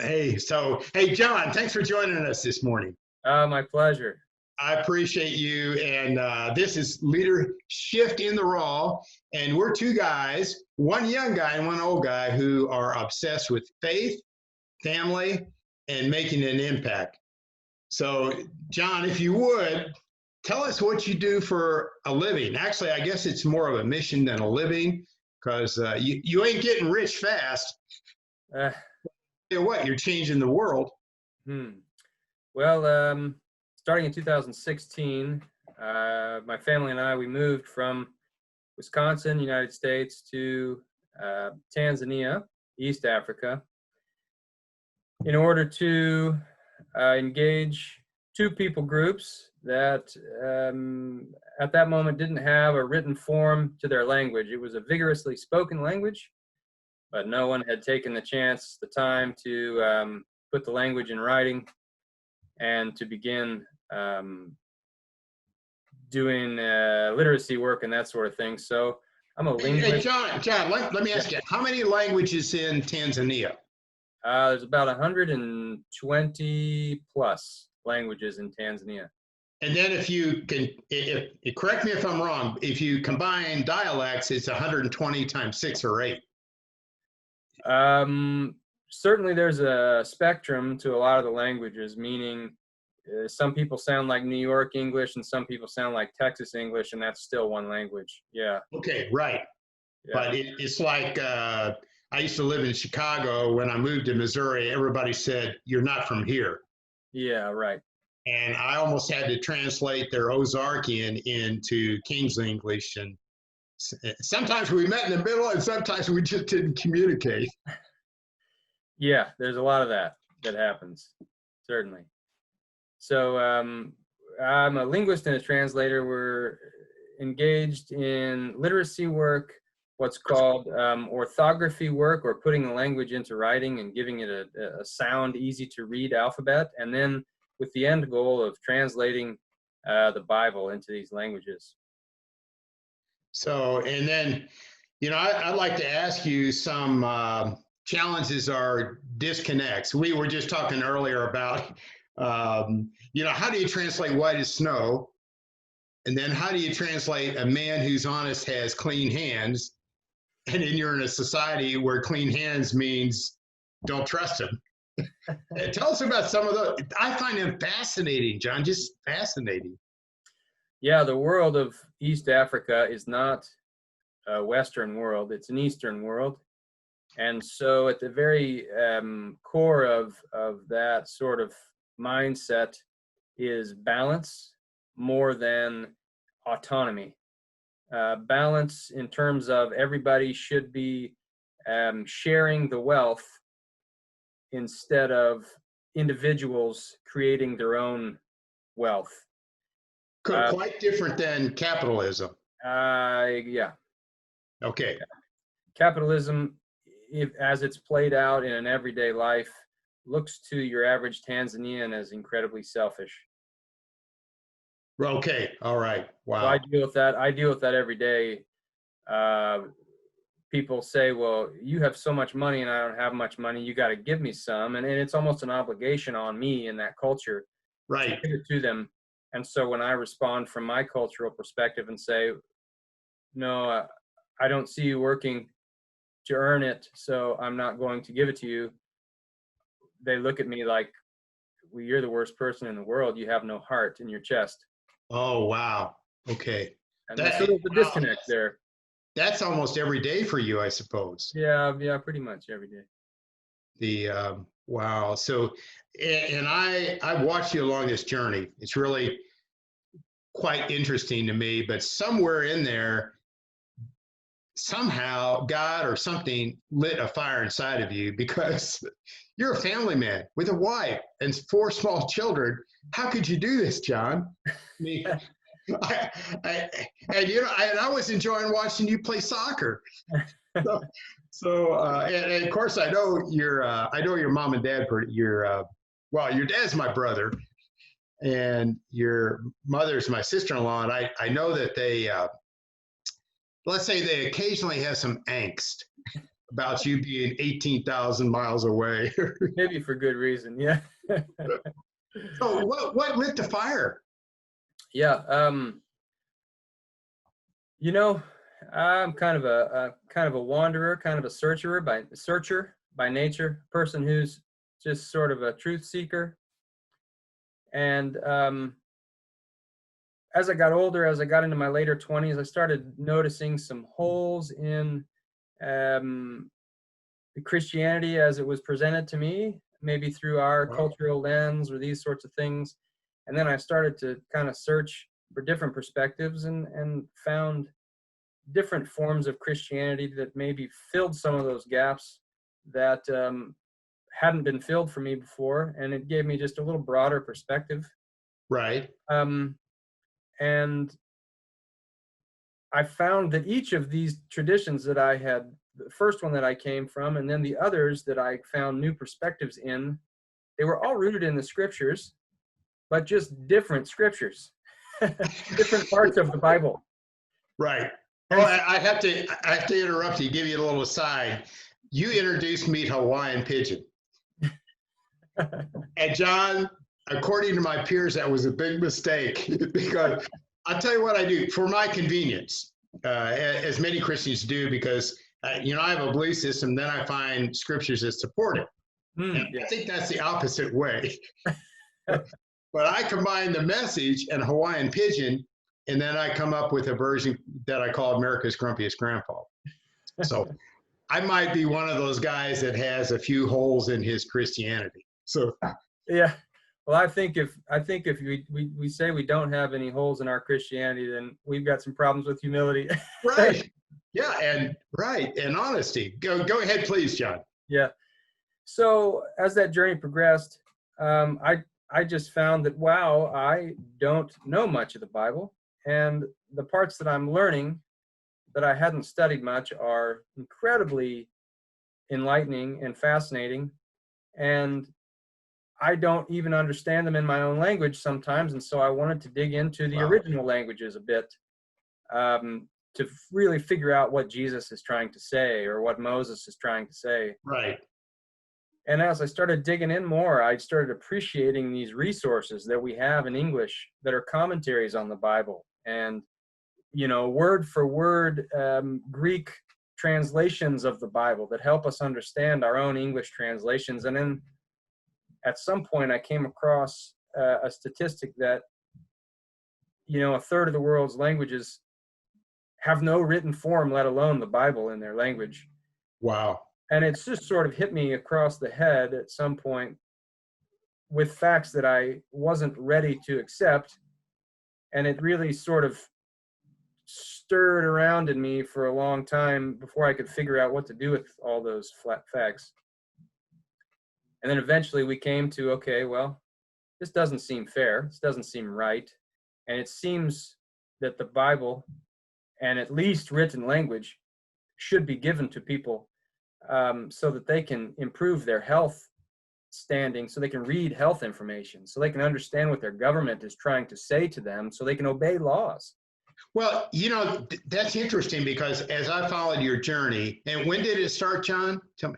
Hey, John, thanks for joining us this morning. My pleasure. I appreciate you. And this is Leader Shift in the Raw. And we're two guys, one young guy and one old guy, who are obsessed with faith, family, and making an impact. So, John, if you would, tell us what you do for a living. Actually, I guess it's more of a mission than a living because you ain't getting rich fast. Uh, You know what? You're changing the world. hmm. Well, starting in 2016, my family and I, we moved from Wisconsin, United States, to Tanzania, East Africa, in order to engage two people groups that at that moment didn't have a written form to their language. It was a vigorously spoken language, but no one had taken the chance, the time to put the language in writing and to begin doing literacy work and that sort of thing. So I'm a Hey, linguist. John, let me Yeah. ask you, how many languages in Tanzania? There's about 120 plus languages in Tanzania. And then if you can, correct me if I'm wrong, if you combine dialects, it's 120 times 6 or 8. Certainly there's a spectrum to a lot of the languages, meaning some people sound like New York English and some people sound like Texas English, and that's still one language. Yeah, Okay, right. yeah, But it's like I used to live in Chicago. When I moved to Missouri, everybody said, "You're not from here." yeah, right. And I almost had to translate their Ozarkian into King's English. And sometimes we met in the middle and sometimes we just didn't communicate. Yeah, there's a lot of that happens, certainly. So I'm a linguist and a translator. We're engaged in literacy work, what's called orthography work, or putting the language into writing and giving it a sound, easy to read alphabet, and then with the end goal of translating the Bible into these languages. So, and then, I'd like to ask you some challenges or disconnects. We were just talking earlier about, how do you translate white as snow? And then how do you translate a man who's honest has clean hands? And then you're in a society where clean hands means don't trust him. Tell us about some of those. I find them fascinating, John, just fascinating. Yeah, the world of East Africa is not a Western world, it's an Eastern world. And so at the very core of that sort of mindset is balance more than autonomy. Balance in terms of everybody should be sharing the wealth instead of individuals creating their own wealth. Quite different than capitalism. Yeah. Okay. Capitalism, as it's played out in an everyday life, looks to your average Tanzanian as incredibly selfish. Okay. All right. Wow. So I deal with that. I deal with that every day. People say, well, you have so much money and I don't have much money. You got to give me some. And it's almost an obligation on me in that culture right. to give it to them. And so when I respond from my cultural perspective and say, no, I don't see you working to earn it, so I'm not going to give it to you, they look at me like, well, you're the worst person in the world. You have no heart in your chest. Oh, wow. Okay. And there's sort of the disconnect there. That's almost every day for you, I suppose. Yeah, pretty much every day. Wow. So, and I've watched you along this journey. It's really quite interesting to me, but somewhere in there, somehow God or something lit a fire inside of you because you're a family man with a wife and 4 small children. How could you do this, John? I mean, I was enjoying watching you play soccer. And of course, I know your mom and dad. Your dad's my brother, and your mother's my sister-in-law, and I know that they, let's say, they occasionally have some angst. about you being 18,000 miles away. Maybe for good reason. Yeah. So what lit the fire? Yeah. You know, I'm kind of a wanderer, kind of a searcher by nature, person who's just sort of a truth seeker. And as I got older, as I got into my later 20s, I started noticing some holes in Christianity as it was presented to me, maybe through our cultural lens or these sorts of things. And then I started to kind of search for different perspectives and found different forms of Christianity that maybe filled some of those gaps that hadn't been filled for me before. And it gave me just a little broader perspective. Right. And I found that each of these traditions that I had, the first one that I came from, and then the others that I found new perspectives in, they were all rooted in the scriptures, but just different scriptures, different parts of the Bible. Right. Oh, I have to interrupt you, give you a little aside. You introduced me to Hawaiian Pigeon. And John, according to my peers, that was a big mistake because I'll tell you what I do for my convenience, as many Christians do, because I have a belief system, then I find scriptures that support it. I think that's the opposite way. But I combine the message and Hawaiian Pigeon, and then I come up with a version that I call America's Grumpiest Grandpa. So I might be one of those guys that has a few holes in his Christianity. So yeah. Well, I think if we say we don't have any holes in our Christianity, then we've got some problems with humility. Right. Yeah, and honesty. Go ahead, please, John. Yeah. So as that journey progressed, I just found that, wow, I don't know much of the Bible. And the parts that I'm learning that I hadn't studied much are incredibly enlightening and fascinating. And I don't even understand them in my own language sometimes. And so I wanted to dig into the original languages a bit to really figure out what Jesus is trying to say or what Moses is trying to say. Right. And as I started digging in more, I started appreciating these resources that we have in English that are commentaries on the Bible and, word for word Greek translations of the Bible that help us understand our own English translations. And then at some point I came across a statistic that, a third of the world's languages have no written form, let alone the Bible in their language. Wow. And it's just sort of hit me across the head at some point with facts that I wasn't ready to accept. And it really sort of stirred around in me for a long time before I could figure out what to do with all those flat facts. And then eventually we came to, okay, well, this doesn't seem fair. This doesn't seem right. And it seems that the Bible, and at least written language, should be given to people so that they can improve their health standing, so they can read health information, so they can understand what their government is trying to say to them, so they can obey laws. Well, that's interesting because as I followed your journey, and when did it start, John? Tell me.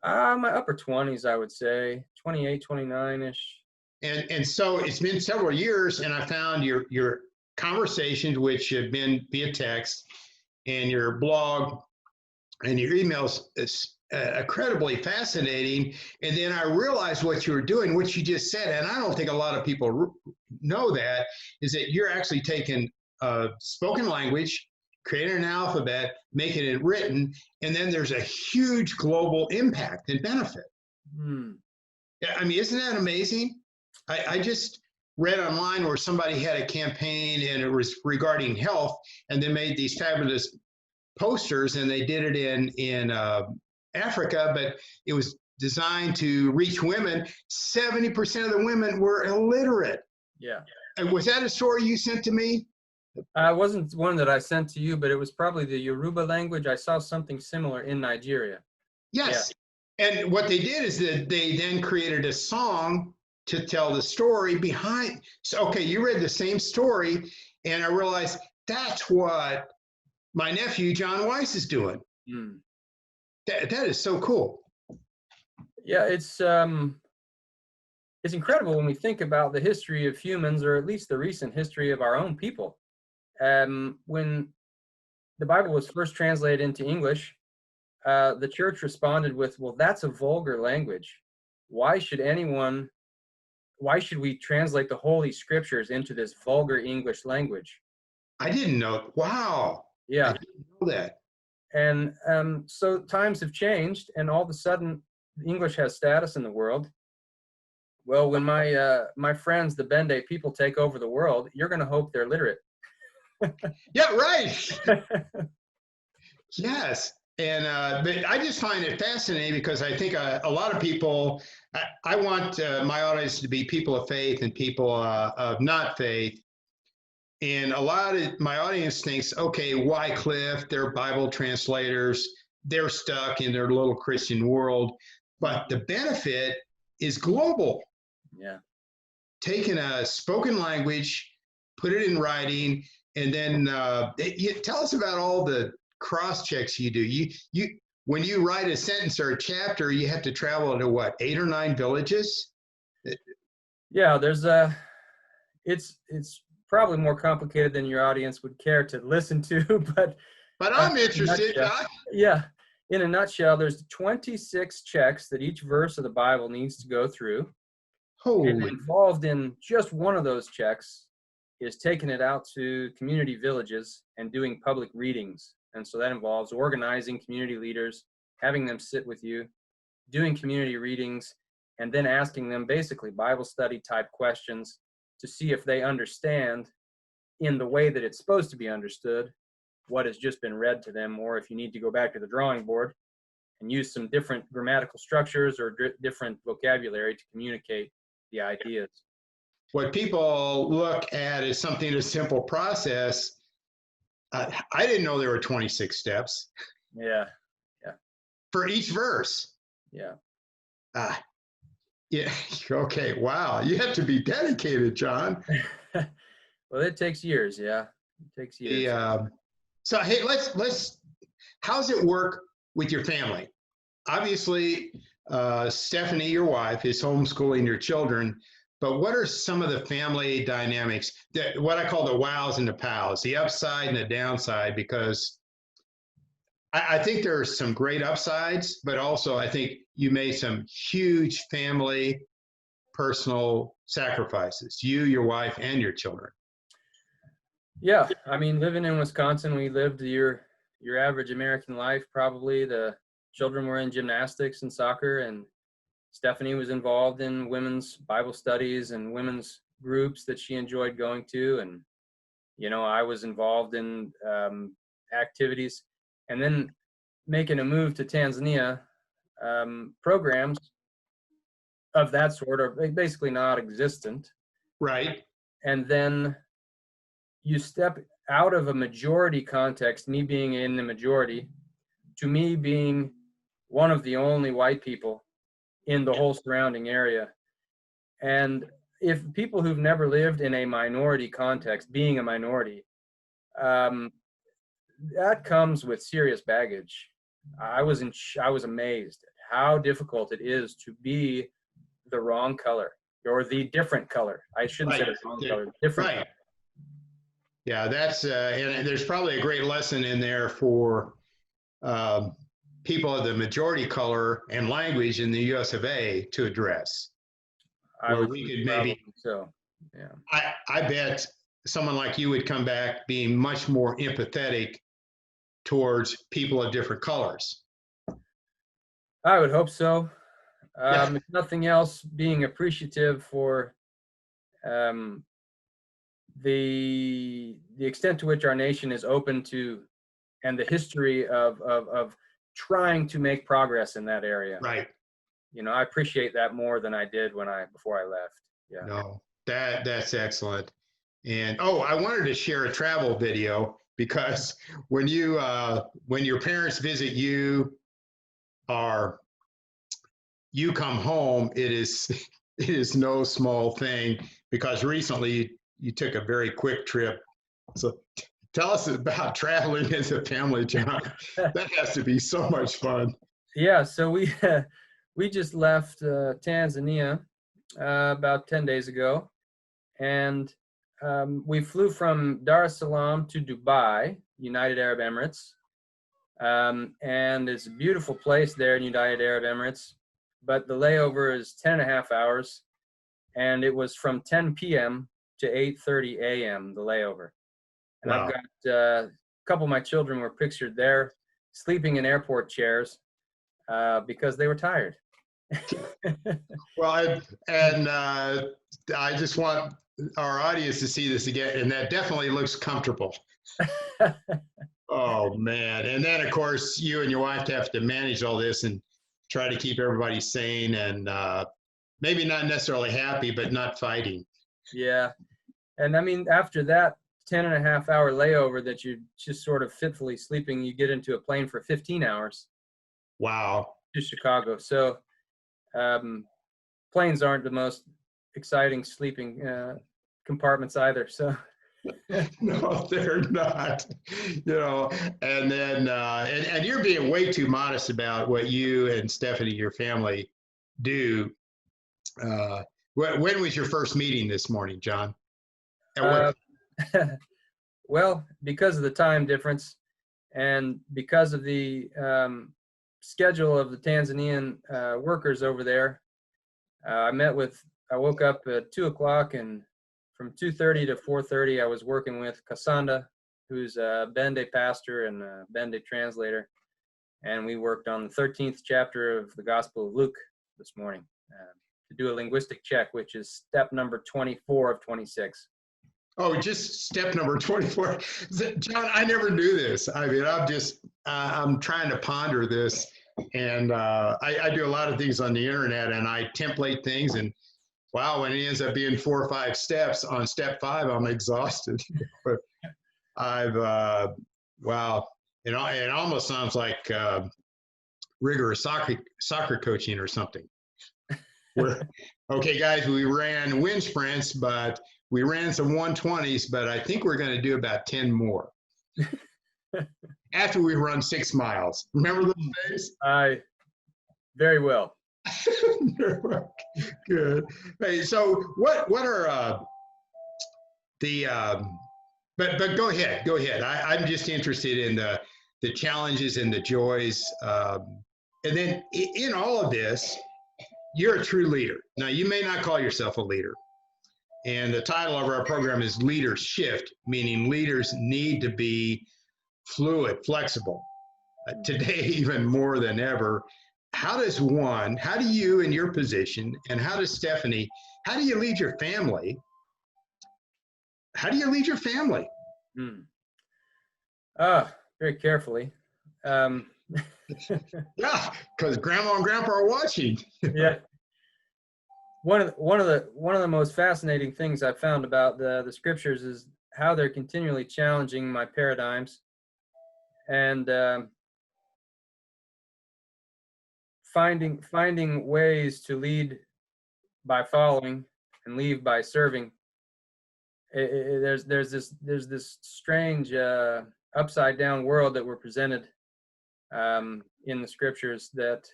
My upper 20s, I would say, 28, 29-ish. And so it's been several years, and I found your conversations, which have been via text, and your blog and your emails is incredibly fascinating. And then I realized what you were doing, what you just said, and I don't think a lot of people know that, is that you're actually taking spoken language, creating an alphabet, making it written, and then there's a huge global impact and benefit. Yeah, I mean, isn't that amazing? I just read online where somebody had a campaign and it was regarding health, and they made these fabulous posters, and they did it in Africa, but it was designed to reach women. 70% of the women were illiterate. Yeah. And was that a story you sent to me? It wasn't one that I sent to you, but it was probably the Yoruba language. I saw something similar in Nigeria. Yes. Yeah. And what they did is that they then created a song to tell the story behind. So, okay, you read the same story, and I realized that's what my nephew, John Weiss, is doing. That is so cool. Yeah, it's incredible when we think about the history of humans, or at least the recent history of our own people. When the Bible was first translated into English, the church responded with, "Well, that's a vulgar language. Why should anyone? Why should we translate the Holy Scriptures into this vulgar English language?" I didn't know. Wow. I Yeah, didn't know that. and so times have changed, and all of a sudden, English has status in the world. Well, when my friends, the Bende people, take over the world, you're going to hope they're literate. Yeah, right. Yes. And but I just find it fascinating because I think a lot of people, I want my audience to be people of faith and people of not faith. And a lot of my audience thinks, okay, Wycliffe, they're Bible translators, they're stuck in their little Christian world. But the benefit is global. Yeah. Taking a spoken language, put it in writing, and then tell us about all the cross checks you do. You when you write a sentence or a chapter, you have to travel to what, 8 or 9 villages? Yeah, it's probably more complicated than your audience would care to listen to, but But I'm in a interested, nutshell, John. yeah, in a nutshell, there's 26 checks that each verse of the Bible needs to go through, and Holy, involved in just one of those checks is taking it out to community villages and doing public readings. And so that involves organizing community leaders, having them sit with you, doing community readings, and then asking them basically Bible study type questions to see if they understand in the way that it's supposed to be understood what has just been read to them, or if you need to go back to the drawing board and use some different grammatical structures or different vocabulary to communicate the ideas. what people look at is something a simple process. I didn't know there were 26 steps Yeah, for each verse. yeah. Ah, yeah. Okay. Wow. You have to be dedicated, John. Well, it takes years. Yeah, it takes years. The so hey, let's. How's it work with your family? Obviously, Stephanie, your wife, is homeschooling your children. But what are some of the family dynamics, that what I call the wows and the pows, the upside and the downside? Because I think there are some great upsides, but also I think you made some huge family, personal sacrifices, you, your wife, and your children. Yeah, I mean, living in Wisconsin, we lived your average American life. Probably the children were in gymnastics and soccer, and Stephanie was involved in women's Bible studies and women's groups that she enjoyed going to, and I was involved in activities, and then making a move to Tanzania. Programs of that sort are basically non-existent, Right. and then you step out of a majority context, me being in the majority, to me being one of the only white people in the whole surrounding area. And if people who've never lived in a minority context, being a minority, that comes with serious baggage. I was amazed at how difficult it is to be the wrong color, or the different color. I shouldn't say the wrong color, different color. Yeah, that's and there's probably a great lesson in there for people of the majority color and language in the U.S. of A. to address. Where we could maybe, so yeah. I bet someone like you would come back being much more empathetic towards people of different colors. I would hope so. If nothing else, being appreciative for the extent to which our nation is open to, and the history of trying to make progress in that area. Right. I appreciate that more than I did before I left. Yeah. No, that's excellent. And I wanted to share a travel video, because when your parents visit you, or you come home, it is no small thing, because recently you took a very quick trip. So tell us about traveling as a family, John. That has to be so much fun. Yeah, so we we just left Tanzania about 10 days ago, and we flew from Dar es Salaam to Dubai, United Arab Emirates, and it's a beautiful place there in United Arab Emirates, but the layover is 10 and a half hours, and it was from 10 p.m. to 8:30 a.m. the layover. And I've Wow. got a couple of my children were pictured there sleeping in airport chairs because they were tired. Well, I just want our audience to see this again, and that definitely looks comfortable. Oh man! And then of course you and your wife have to manage all this and try to keep everybody sane and maybe not necessarily happy, but not fighting. Yeah. And I mean, after that 10 and a half hour layover that you're just sort of fitfully sleeping, you get into a plane for 15 hours Wow. to Chicago. So planes aren't the most exciting sleeping compartments either. So No, they're not. And then and you're being way too modest about what you and Stephanie, your family, do. When was your first meeting this morning, John? At uh, what? well, because of the time difference and because of the schedule of the Tanzanian workers over there, I woke up at 2 o'clock, and from 2:30 to 4:30, I was working with Kasanda, who's a Bende pastor and a Bende translator. And we worked on the 13th chapter of the Gospel of Luke this morning to do a linguistic check, which is step number 24 of 26. Oh, just step number 24. John, I never knew this. I mean, I'm trying to ponder this. And I do a lot of things on the internet, and I template things, and wow, when it ends up being 4 or 5 steps on step 5, I'm exhausted. But wow, it almost sounds like rigorous soccer coaching or something. Okay, guys, we ran wind sprints, but we ran some 120s, but I think we're going to do about 10 more after we run 6 miles. Remember those days? Very well. Good. Hey, so what are but go ahead. I'm just interested in the challenges and the joys, and then in all of this, you're a true leader. Now, you may not call yourself a leader, and the title of our program is Leaders Shift, meaning leaders need to be fluid, flexible. Today, even more than ever. How do you in your position, and how does Stephanie, how do you lead your family? How do you lead your family? Very carefully. Yeah, because grandma and grandpa are watching. Yeah. One of the most fascinating things I've found about the scriptures is how they're continually challenging my paradigms, and finding ways to lead by following and lead by serving. There's this strange upside down world that we're presented in the scriptures that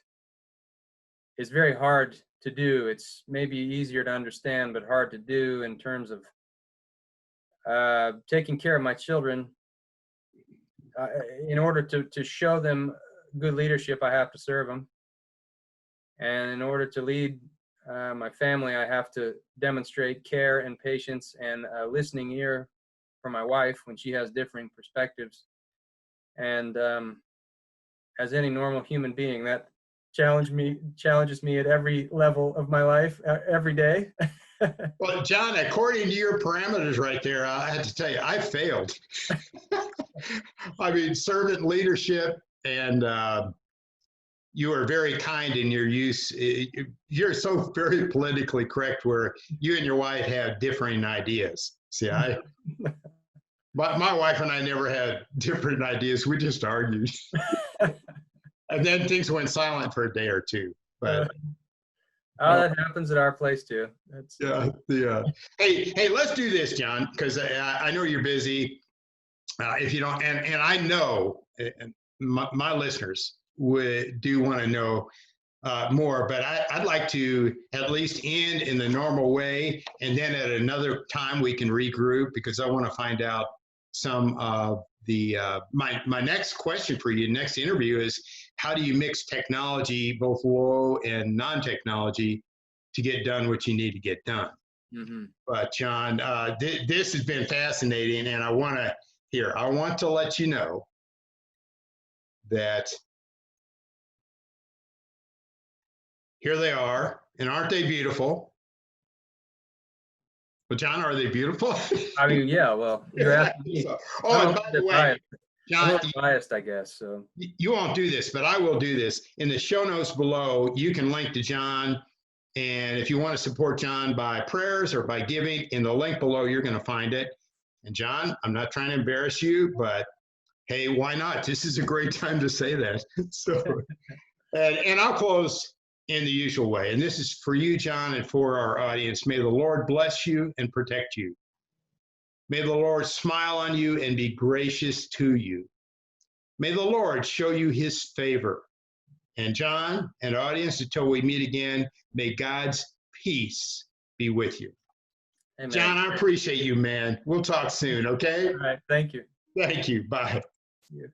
is very hard to do. It's maybe easier to understand, but hard to do in terms of taking care of my children. In order to show them good leadership, I have to serve them. And in order to lead my family, I have to demonstrate care and patience and a listening ear for my wife when she has differing perspectives. And as any normal human being, that challenges me at every level of my life, every day. Well, John, according to your parameters right there, I had to tell you, I failed. I mean, servant leadership, and you are very kind in your use. You're so very politically correct where you and your wife have differing ideas. See, my wife and I never had different ideas. We just argued. And then things went silent for a day or two. But that happens at our place too. Yeah. Hey, let's do this, John, because I know you're busy. If you don't, and I know my listeners do want to know more, but I'd like to at least end in the normal way, and then at another time we can regroup, because I want to find out some of the my next question for you, next interview, is how do you mix technology, both low and non-technology, to get done what you need to get done. Mm-hmm. But John, this has been fascinating, and I want to let you know that here they are, and aren't they beautiful? Well, John, are they beautiful? I mean, yeah, well, you're asking me. Oh, and by the way, John, I'm biased, I guess. So you won't do this, but I will do this. In the show notes below, you can link to John. And if you want to support John by prayers or by giving, in the link below, you're going to find it. And John, I'm not trying to embarrass you, but hey, why not? This is a great time to say that. So, and I'll close in the usual way. And this is for you, John, and for our audience. May the Lord bless you and protect you. May the Lord smile on you and be gracious to you. May the Lord show you his favor. And John and audience, until we meet again, may God's peace be with you. Amen. John, I appreciate you, man. We'll talk soon, okay? All right. Thank you. Thank you. Bye. Yeah.